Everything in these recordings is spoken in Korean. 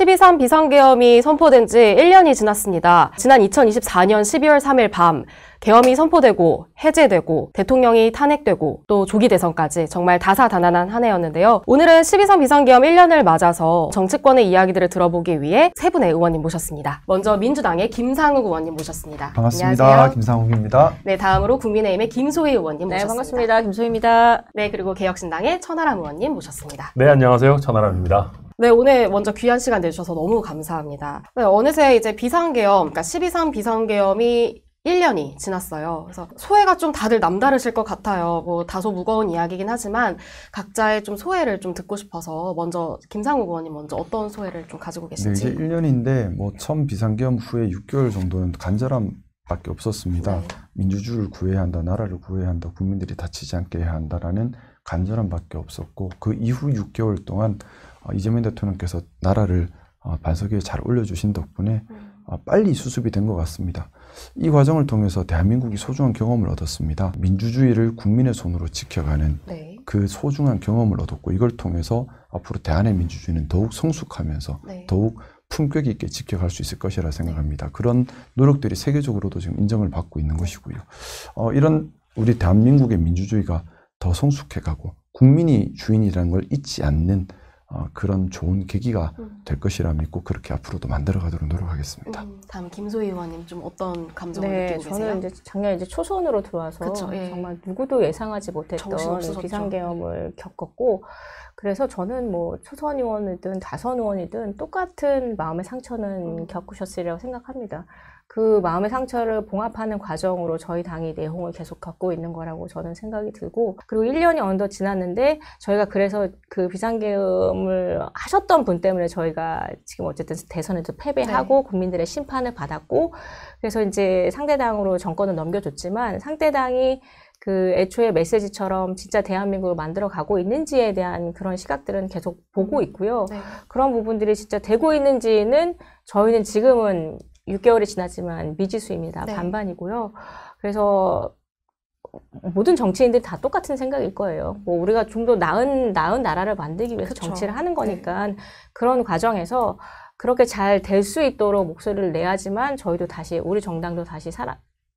12.3 비상계엄이 선포된 지 1년이 지났습니다. 지난 2024년 12월 3일 밤 계엄이 선포되고 해제되고 대통령이 탄핵되고 또 조기 대선까지 정말 다사다난한 한 해였는데요. 오늘은 12.3 비상계엄 1년을 맞아서 정치권의 이야기들을 들어보기 위해 세 분의 의원님 모셨습니다. 먼저 민주당의 김상욱 의원님 모셨습니다. 반갑습니다. 안녕하세요. 김상욱입니다. 네, 다음으로 국민의힘의 김소희 의원님 모셨습니다. 네, 반갑습니다. 김소희입니다. 네, 그리고 개혁신당의 천하람 의원님 모셨습니다. 네, 안녕하세요. 천하람입니다. 네, 오늘 먼저 귀한 시간 내주셔서 너무 감사합니다. 네, 어느새 이제 비상계엄, 그러니까 12.3 비상계엄이 1년이 지났어요. 그래서 소회가 좀 다들 남다르실 것 같아요. 뭐 다소 무거운 이야기긴 하지만 각자의 좀 소회를 좀 듣고 싶어서 먼저 김상욱 의원님 먼저 어떤 소회를 좀 가지고 계신지. 네, 이제 1년인데 뭐 처음 비상계엄 후에 6개월 정도는 간절함밖에 없었습니다. 네. 민주주의를 구해야 한다, 나라를 구해야 한다, 국민들이 다치지 않게 해야 한다라는 간절함밖에 없었고 그 이후 6개월 동안 이재명 대통령께서 나라를 반석 위에 잘 올려주신 덕분에 빨리 수습이 된 것 같습니다. 이 과정을 통해서 대한민국이 소중한 경험을 얻었습니다. 민주주의를 국민의 손으로 지켜가는 네. 그 소중한 경험을 얻었고 이걸 통해서 앞으로 대한의 민주주의는 더욱 성숙하면서 네. 더욱 품격 있게 지켜갈 수 있을 것이라 생각합니다. 그런 노력들이 세계적으로도 지금 인정을 받고 있는 것이고요. 이런 우리 대한민국의 민주주의가 더 성숙해가고 국민이 주인이라는 걸 잊지 않는 그런 좋은 계기가 될 것이라 믿고 그렇게 앞으로도 만들어가도록 노력하겠습니다. 다음 김소희 의원님 좀 어떤 감정을 네, 느끼고 계세요? 저는 이제 작년 이제 초선으로 들어와서 그쵸, 예. 정말 누구도 예상하지 못했던 비상계엄을 겪었고, 그래서 저는 뭐 초선 의원이든 다선 의원이든 똑같은 마음의 상처는 겪으셨으리라고 생각합니다. 그 마음의 상처를 봉합하는 과정으로 저희 당이 내홍을 계속 겪고 있는 거라고 저는 생각이 들고, 그리고 1년이 어느덧 지났는데 저희가 그래서 그 비상계엄을 하셨던 분 때문에 저희가 지금 어쨌든 대선에서 패배하고 국민들의 심판을 받았고, 그래서 이제 상대당으로 정권을 넘겨줬지만 상대당이 그 애초에 메시지처럼 진짜 대한민국을 만들어 가고 있는지에 대한 그런 시각들은 계속 보고 있고요. 네. 그런 부분들이 진짜 되고 있는지는 저희는 지금은 6개월이 지났지만 미지수입니다. 네. 반반이고요. 그래서 모든 정치인들이 다 똑같은 생각일 거예요. 뭐 우리가 좀 더 나은 나라를 만들기 위해서 그쵸. 정치를 하는 거니까 그런 과정에서 그렇게 잘 될 수 있도록 목소리를 내야지만 저희도 다시 우리 정당도 다시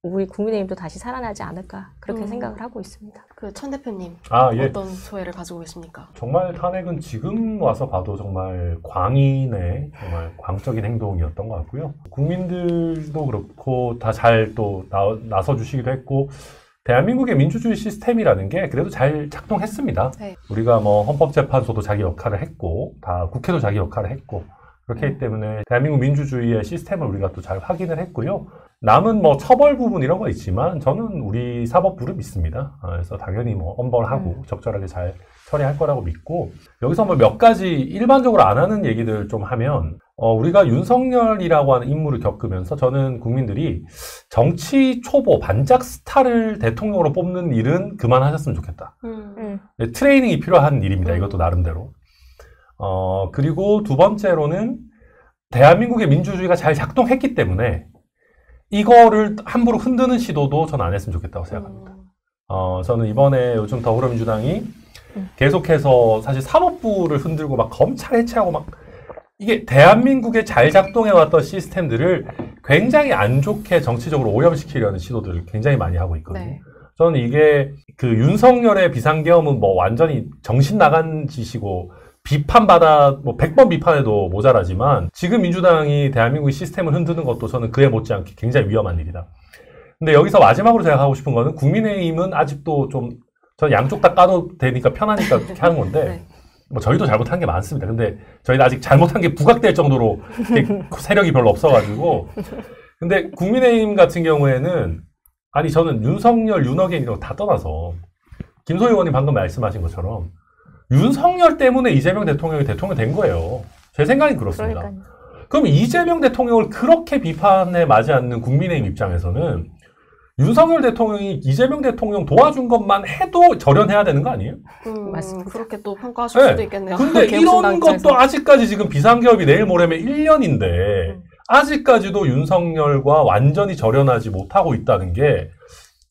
우리 국민의힘도 다시 살아나지 않을까 그렇게 생각을 하고 있습니다. 그 천 대표님 예. 어떤 소회를 가지고 계십니까? 정말 탄핵은 지금 와서 봐도 정말 광인의 정말 광적인 행동이었던 것 같고요. 국민들도 그렇고 다 잘 또 나서 주시기도 했고, 대한민국의 민주주의 시스템이라는 게 그래도 잘 작동했습니다. 네. 우리가 뭐 헌법재판소도 자기 역할을 했고, 다 국회도 자기 역할을 했고, 그렇기 하기 때문에 대한민국 민주주의의 시스템을 우리가 또 잘 확인을 했고요. 남은 뭐 처벌 부분 이런 거 있지만 저는 우리 사법부를 믿습니다. 그래서 당연히 뭐 엄벌하고 적절하게 잘 처리할 거라고 믿고, 여기서 뭐 몇 가지 일반적으로 안 하는 얘기들 좀 하면, 우리가 윤석열이라고 하는 인물을 겪으면서 저는 국민들이 정치 초보 반짝 스타를 대통령으로 뽑는 일은 그만하셨으면 좋겠다. 트레이닝이 필요한 일입니다. 이것도 나름대로. 그리고 두 번째로는 대한민국의 민주주의가 잘 작동했기 때문에 이거를 함부로 흔드는 시도도 저는 안 했으면 좋겠다고 생각합니다. 저는 이번에 요즘 더불어민주당이 계속해서 사실 사법부를 흔들고 막 검찰 해체하고 막 이게 대한민국에 잘 작동해왔던 시스템들을 굉장히 안 좋게 정치적으로 오염시키려는 시도들을 굉장히 많이 하고 있거든요. 네. 저는 이게 그 윤석열의 비상계엄은 뭐 완전히 정신 나간 짓이고 비판받아, 뭐 100번 비판해도 모자라지만 지금 민주당이 대한민국의 시스템을 흔드는 것도 저는 그에 못지않게 굉장히 위험한 일이다. 근데 여기서 마지막으로 제가 하고 싶은 거는 국민의힘은 아직도 좀, 저는 양쪽 다 까도 되니까 편하니까 그렇게 하는 건데, 네. 뭐 저희도 잘못한 게 많습니다. 근데 저희는 아직 잘못한 게 부각될 정도로 세력이 별로 없어가지고. 근데 국민의힘 같은 경우에는, 아니 저는 윤석열, 윤어겐 이런 거 다 떠나서 김소희 의원님 방금 말씀하신 것처럼 윤석열 때문에 이재명 대통령이 대통령 된 거예요. 제 생각이 그렇습니다. 그러니까요. 그럼 이재명 대통령을 그렇게 비판에 맞지 않는 국민의힘 입장에서는 윤석열 대통령이 이재명 대통령 도와준 것만 해도 절연해야 되는 거 아니에요? 맞습니다. 그렇게 또 평가하실 수도 있겠네요. 근데 이런 것도 아직까지 지금 비상계엄이 내일 모레면 1년인데 아직까지도 윤석열과 완전히 절연하지 못하고 있다는 게,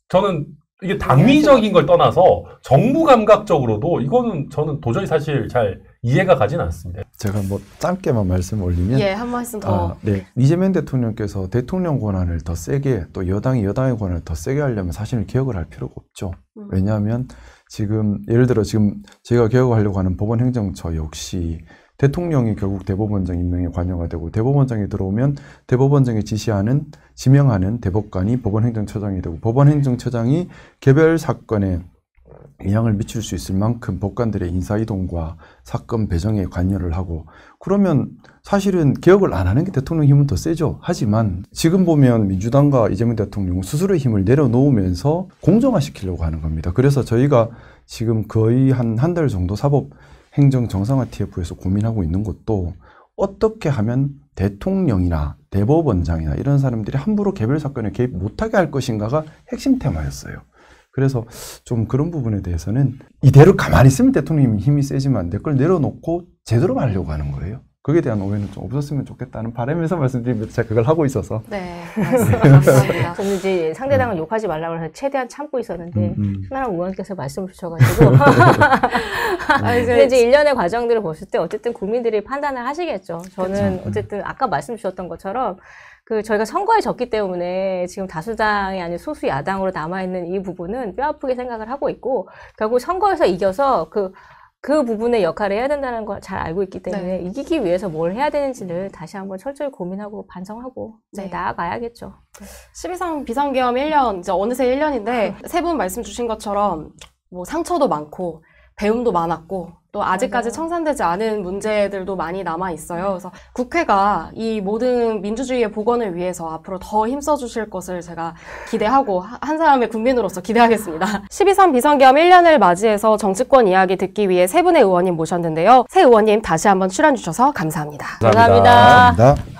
저는 이게 당위적인 걸 떠나서 정부 감각적으로도 이거는 저는 도저히 사실 잘 이해가 가진 않습니다. 제가 뭐 짧게만 말씀 올리면 예, 한 말씀 더. 네. 이재명 대통령께서 대통령 권한을 더 세게 또 여당의 권한을 더 세게 하려면 사실은 개혁을 할 필요가 없죠. 왜냐하면 지금 예를 들어 지금 제가 개혁하려고 하는 법원행정처 역시 대통령이 결국 대법원장 임명에 관여가 되고 대법원장이 들어오면 대법원장이 지명하는 대법관이 법원행정처장이 되고 법원행정처장이 개별 사건에 영향을 미칠 수 있을 만큼 법관들의 인사이동과 사건 배정에 관여를 하고 그러면 사실은 개혁을 안 하는 게 대통령 힘은 더 세죠. 하지만 지금 보면 민주당과 이재명 대통령은 스스로의 힘을 내려놓으면서 공정화시키려고 하는 겁니다. 그래서 저희가 지금 거의 한 달 정도 사법행정 정상화 TF에서 고민하고 있는 것도 어떻게 하면 대통령이나 대법원장이나 이런 사람들이 함부로 개별 사건에 개입 못하게 할 것인가가 핵심 테마였어요. 그래서 좀 그런 부분에 대해서는 이대로 가만히 있으면 대통령이 힘이 세지만 내 걸 내려놓고 제대로 하려고 하는 거예요. 거기에 대한 오해는 좀 없었으면 좋겠다는 바람에서 말씀드리면서 제가 그걸 하고 있어서. 네, 감사합니다. 저는 이제 상대당을 욕하지 말라고 해서 최대한 참고 있었는데 하나랑 의원께서 말씀을 주셔가지고 근데 이제 일련의 과정들을 보실 때 어쨌든 국민들이 판단을 하시겠죠. 저는 그쵸. 어쨌든 아까 말씀 주셨던 것처럼 저희가 선거에 졌기 때문에 지금 다수당이 아닌 소수 야당으로 남아있는 이 부분은 뼈아프게 생각을 하고 있고 결국 선거에서 이겨서 그 부분의 역할을 해야 된다는 걸 잘 알고 있기 때문에 네. 이기기 위해서 뭘 해야 되는지를 다시 한번 철저히 고민하고 반성하고 네. 나아가야겠죠. 12.3 비상계엄 1년, 이제 어느새 1년인데 세 분 말씀 주신 것처럼 뭐 상처도 많고 배움도 많았고 또 아직까지 맞아요. 청산되지 않은 문제들도 많이 남아 있어요. 그래서 국회가 이 모든 민주주의의 복원을 위해서 앞으로 더 힘써 주실 것을 제가 기대하고 한 사람의 국민으로서 기대하겠습니다. 12.3 비상계엄 1년을 맞이해서 정치권 이야기 듣기 위해 세 분의 의원님 모셨는데요. 세 의원님 다시 한번 출연 주셔서 감사합니다. 감사합니다. 감사합니다.